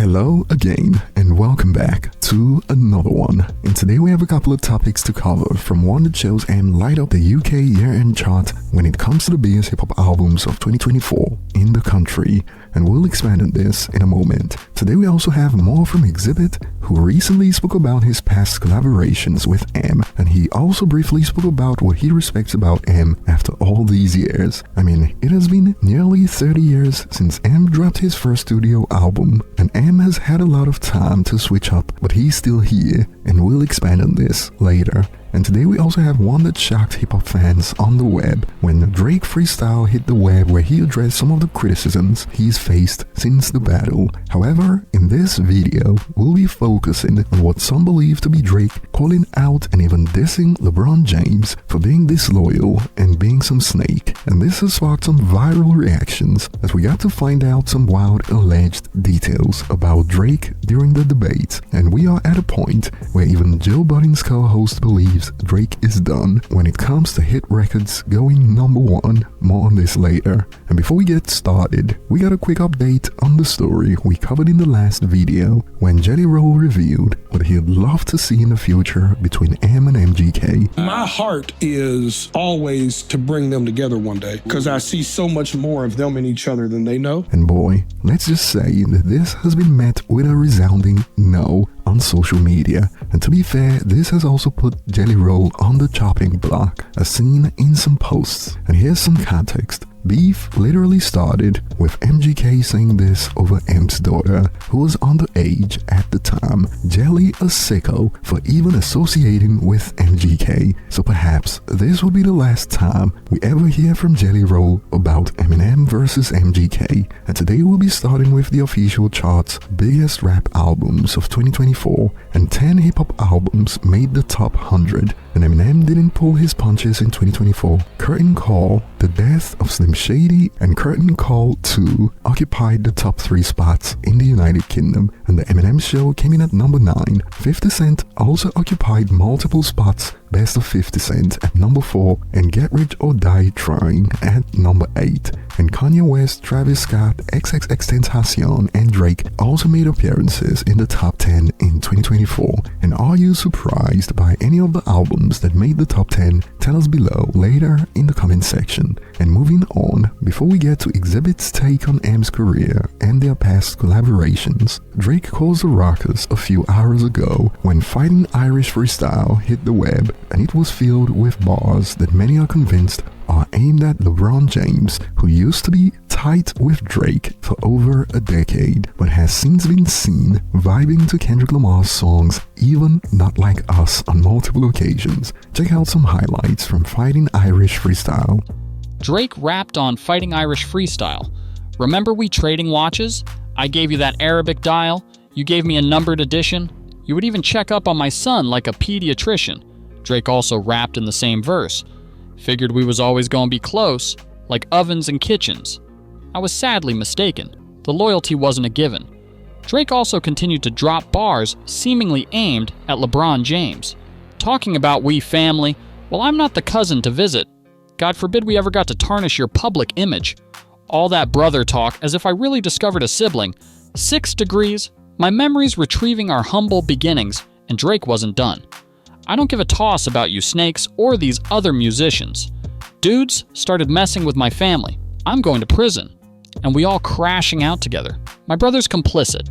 Hello again and welcome back to another one. And today we have a couple of topics to cover, from one that shows M light up the UK year-end chart when it comes to the biggest hip-hop albums of 2024 in the country, and we'll expand on this in a moment. Today we also have more from Xzibit, who recently spoke about his past collaborations with M, and he also briefly spoke about what he respects about M after all these years. I mean, it has been nearly 30 years since M dropped his first studio album, and M has had a lot of time to switch up, but he's still here, and we'll expand on this later. And today we also have one that shocked hip-hop fans on the web when Drake freestyle hit the web, where he addressed some of the criticisms he's faced since the battle. However, in this video, we'll be focusing on what some believe to be Drake calling out and even dissing LeBron James for being disloyal and being some snake. And this has sparked some viral reactions as we got to find out some wild alleged details about Drake during the debate. And we are at a point where even Joe Budden's co-host believes Drake is done when it comes to hit records going number one. More on this later. And before we get started, we got a quick update on the story we covered in the last video when Jelly Roll revealed what he'd love to see in the future between M and MGK. My heart is always to bring them together one day, because I see so much more of them in each other than they know. And boy, let's just say that this has been met with a resounding no on social media. And to be fair, this has also put Jelly Roll on the chopping block, as seen in some posts. And here's some context. Beef literally started with MGK saying this over M's daughter, who was underage at the time, Jelly a sicko for even associating with MGK. So perhaps this would be the last time we ever hear from Jelly Roll about Eminem versus MGK. And today we'll be starting with the official chart's biggest rap albums of 2024, and 10 hip-hop albums made the top 100. And Eminem didn't pull his punches in 2024. Curtain Call, The Death of Slim Shady, and Curtain Call 2 occupied the top 3 spots in the United Kingdom, and the Eminem Show came in at number 9. 50 Cent also occupied multiple spots, Best of 50 Cent at number 4, and Get Rich or Die Trying at number 8. And Kanye West, Travis Scott, XXXTentacion, and Drake also made appearances in the top 10 in 2024. And are you surprised by any of the albums that made the top 10? Tell us below later in the comment section. And moving on, before we get to Xzibit's take on M's career and their past collaborations, Drake caused a ruckus a few hours ago when Fighting Irish Freestyle hit the web, and it was filled with bars that many are convinced are aimed at LeBron James, who used to be tight with Drake for over a decade, but has since been seen vibing to Kendrick Lamar's songs Even Not Like Us on multiple occasions. Check out some highlights from Fighting Irish Freestyle. Drake rapped on Fighting Irish Freestyle. Remember we trading watches? I gave you that Arabic dial. You gave me a numbered edition. You would even check up on my son like a pediatrician. Drake also rapped in the same verse. Figured we was always gonna be close, like ovens and kitchens. I was sadly mistaken. The loyalty wasn't a given. Drake also continued to drop bars seemingly aimed at LeBron James. Talking about we family, well, I'm not the cousin to visit. God forbid we ever got to tarnish your public image. All that brother talk as if I really discovered a sibling. 6 degrees, my memories retrieving our humble beginnings, and Drake wasn't done. I don't give a toss about you snakes or these other musicians. Dudes started messing with my family. I'm going to prison. And we all crashing out together. My brother's complicit.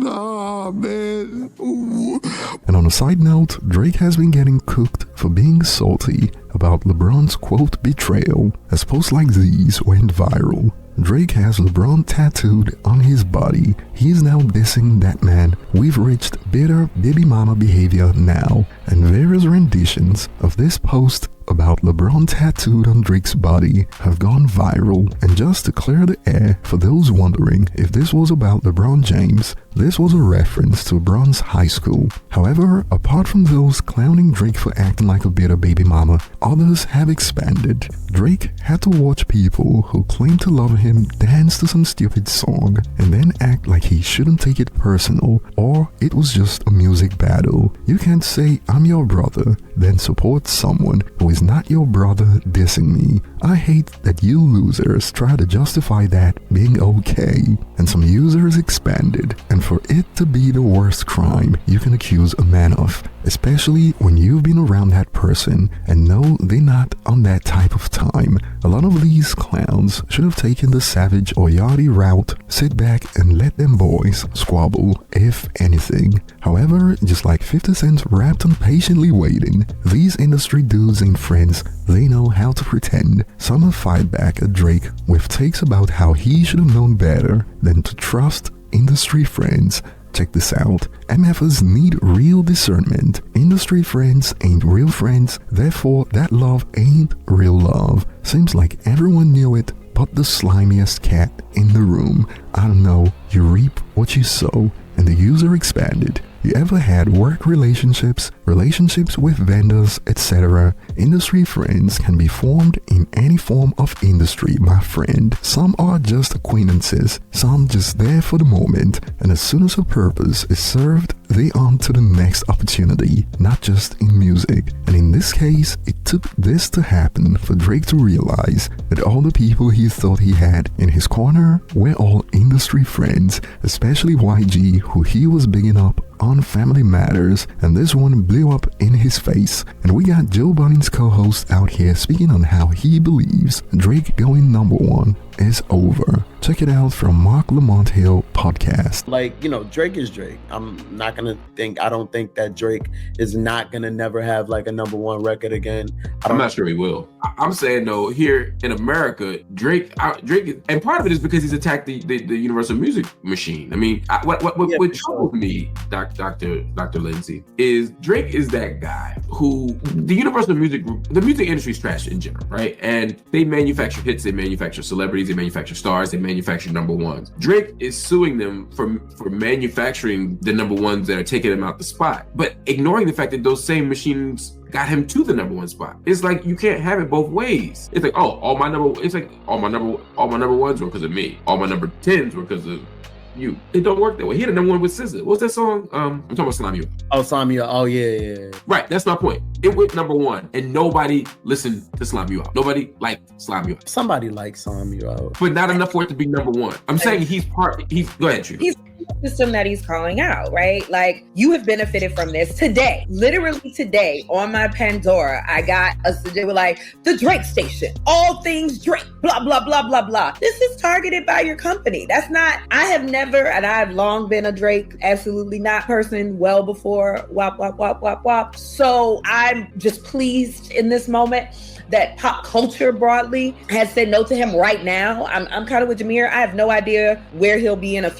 Oh, man. Ooh. And on a side note, Drake has been getting cooked for being salty about LeBron's quote betrayal, as posts like these went viral. Drake has LeBron tattooed on his body. He is now dissing that man. We've reached bitter baby mama behavior now. And various renditions of this post about LeBron tattooed on Drake's body have gone viral. And just to clear the air for those wondering if this was about LeBron James, this was a reference to LeBron's high school. However, apart from those clowning Drake for acting like a bitter baby mama, others have expanded. Drake had to watch people who claim to love him dance to some stupid song and then act like he shouldn't take it personal or it was just a music battle. You can't say I'm your brother, then support someone who is is not your brother dissing me. I hate that you losers try to justify that being okay. And some users expanded, and for it to be the worst crime you can accuse a man of, especially when you've been around that person and know they're not on that type of time. A lot of these clowns should have taken the Savage or Yachty route, sit back and let them boys squabble, if anything. However, just like 50 Cent rapped on patiently waiting, these industry dudes ain't friends. They know how to pretend. Some have fired back at Drake with takes about how he should have known better than to trust industry friends. Check this out. MFers need real discernment. Industry friends ain't real friends, therefore that love ain't real love. Seems like everyone knew it but the slimiest cat in the room. I don't know, you reap what you sow, and the user expanded. You ever had work relationships with vendors, etc.? Industry friends can be formed in any form of industry, my friend. Some are just acquaintances, some just there for the moment, and as soon as a purpose is served, they on to the next opportunity, not just in music. And in this case, it took this to happen for Drake to realize that all the people he thought he had in his corner were all industry friends, especially YG, who he was bigging up on Family Matters, and this one blew up in his face. And we got Joe Budden's co-host out here speaking on how he believes Drake going #1 is over. Check it out from Mark Lamont Hill podcast. Like, you know, Drake is Drake. I don't think that Drake is not gonna never have like a #1 record again. I'm not sure he will. I'm saying though, here in America, Drake, and part of it is because he's attacked the Universal Music machine. I mean, what troubles me, Dr. Lindsay, is Drake is that guy who the Universal Music Group, the music industry is trash in general, right? And they manufacture hits, they manufacture celebrities, they manufacture stars, they manufacture #1s. Drake is suing them for manufacturing the #1s that are taking him out the spot, but ignoring the fact that those same machines got him to the #1 spot. It's like you can't have it both ways. It's like, oh, all my number ones were because of me. All my number 10s were because of you. It don't work that way. He had a #1 with SZA. What's that song? I'm talking about Slime You. Oh, Slime You. Oh, yeah. Right, that's my point. It went #1, and nobody listened to Slime You Out. Nobody liked Slime You Out. Somebody likes Slime You Out, but not enough for it to be #1. I'm saying he's go ahead, Trina. He's the system that he's calling out, right? Like, you have benefited from this today. Literally today on my Pandora, I got they were like, the Drake station, all things Drake, blah, blah, blah, blah, blah. This is targeted by your company. That's not, I have never, and I've long been a Drake, absolutely not person, well before wop, wop, wop, wop, wop. So I'm just pleased in this moment that pop culture broadly has said no to him right now. I'm kind of with Jameer. I have no idea where he'll be in a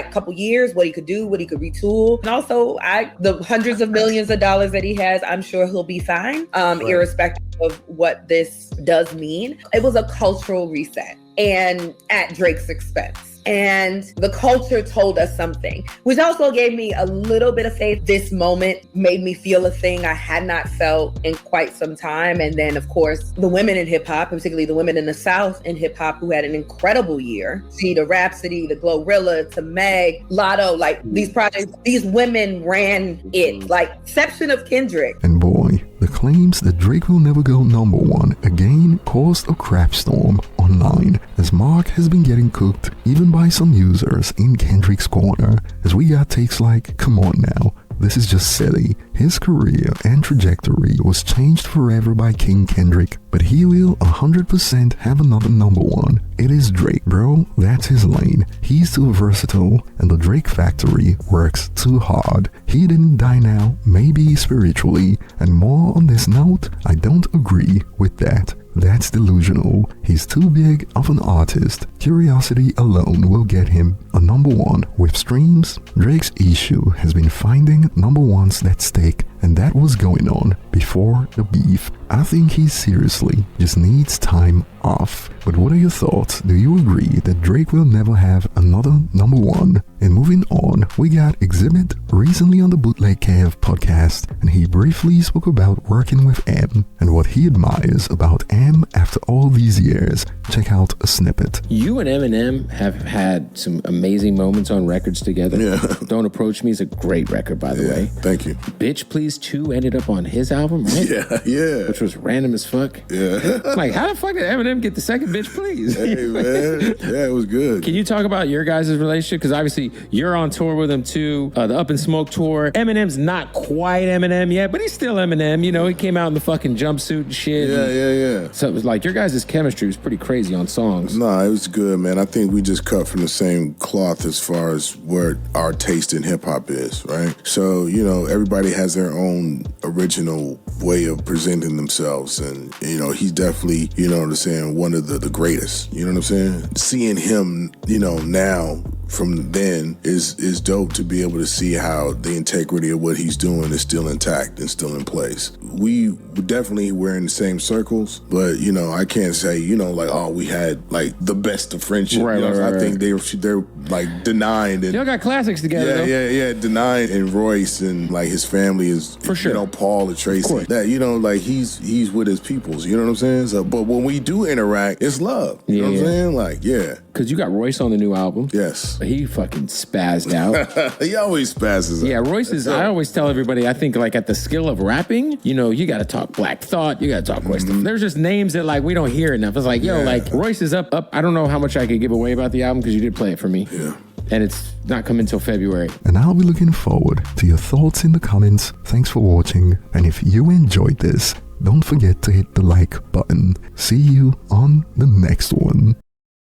couple years, what he could do, what he could retool. And also the hundreds of millions of dollars that he has, I'm sure he'll be fine, irrespective of what this does mean. It was a cultural reset, and at Drake's expense. And the culture told us something, which also gave me a little bit of faith. This moment made me feel a thing I had not felt in quite some time. And then, of course, the women in hip hop, particularly the women in the South in hip hop who had an incredible year. See the Rhapsody, the Glorilla, to Meg, Lotto, like these projects, these women ran it, like exception of Kendrick. And boy, the claims that Drake will never go #1 again caused a crapstorm online, as Mark has been getting cooked even by some users in Kendrick's corner, as we got takes like, come on now, this is just silly. His career and trajectory was changed forever by King Kendrick, but he will 100% have another #1. It is Drake, bro. That's his lane. He's too versatile, and the Drake factory works too hard. He didn't die now, maybe spiritually. And more on this note, I don't agree with that. That's delusional. He's too big of an artist. Curiosity alone will get him a #1 with streams. Drake's issue has been finding #1s that stick, and that was going on before the beef. I think he seriously just needs time off. But what are your thoughts? Do you agree that Drake will never have another #1? And moving on, we got Xzibit recently on the Bootleg Kev podcast, and he briefly spoke about working with M and what he admires about M after all these years. Check out a snippet. You and Eminem have had some amazing moments on records together. Yeah. Don't Approach Me is a great record, by the way. Thank you. Bitch Please 2 ended up on his album, right? Yeah. which was random as fuck. Yeah. Like, how the fuck did Eminem get the second bitch, please? Hey, man. Yeah, it was good. Can you talk about your guys' relationship? Because obviously you're on tour with him too, the Up in Smoke tour. Eminem's not quite Eminem yet, but he's still Eminem. You know, he came out in the fucking jumpsuit and shit. Yeah. So it was like your guys' chemistry was pretty crazy on songs. Nah, it was good, man. I think we just cut from the same cloth as far as where our taste in hip hop is, right? So, you know, everybody has their own original way of presenting themselves. And, you know, he's definitely, you know what I'm saying, one of the greatest. You know what I'm saying? Seeing him, you know, now from then is dope to be able to see how the integrity of what he's doing is still intact and still in place. We definitely were in the same circles, but, you know, I can't say, you know, like, oh, we had like the best of friendship. Right, you know, right. I think they're like denying and Y'all got classics together. yeah, Denine and Royce and like his family is For sure. You know, Paul and Tracy. That, you know, like he's with his peoples. You know what I'm saying? So, but when we do interact, it's love. You know what I'm saying? Like, yeah. Because you got Royce on the new album. Yes. He fucking spazzed out. He always spazzes out. Yeah, Royce is, I always tell everybody, I think like at the skill of rapping, you know, you got to talk Black Thought, you got to talk Royce. There's just names that like we don't hear enough. It's like, yo, like Royce is up. I don't know how much I could give away about the album because you did play it for me. Yeah. And it's not coming until February. And I'll be looking forward to your thoughts in the comments. Thanks for watching. And if you enjoyed this, don't forget to hit the like button. See you on the next one.